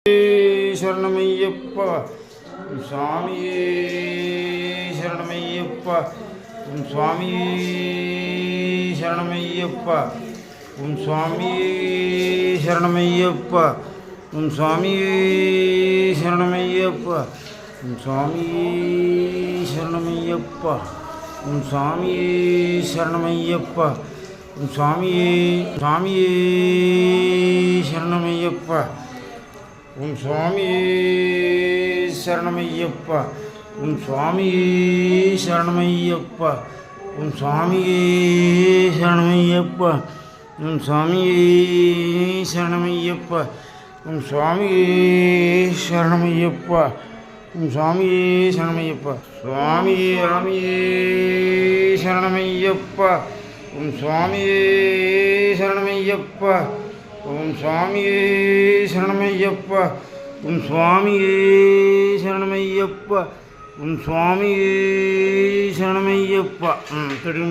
சரணமையப்பா சுவாமியே சரணமையப்பா சுவாமியே சரணமையப்பா சுவாமியே சரணமையப்பா சுவாமியே சரணமையப்பா சுவாமியே சரணமையப்பா சுவாமியே சரணமையப்பா சுவாமியே சுவாமியே சரணமையப்பா சுவாமியே சரணமையப்பா சுவாமியே சரணமையப்பா சுவாமியே சரணமையப்பா சுவாமியே சரணமையப்பா சுவாமியே சரணமையப்பா சுவாமியே சரணமையப்பா சுவாமியே ராமியே சரணமையப்பா சுவாமியே சரணமையப்பா சுவாமியே சரணமையப்பா சுவாமியே சரணமையப்பா சுவாமியே சரணமையப்பா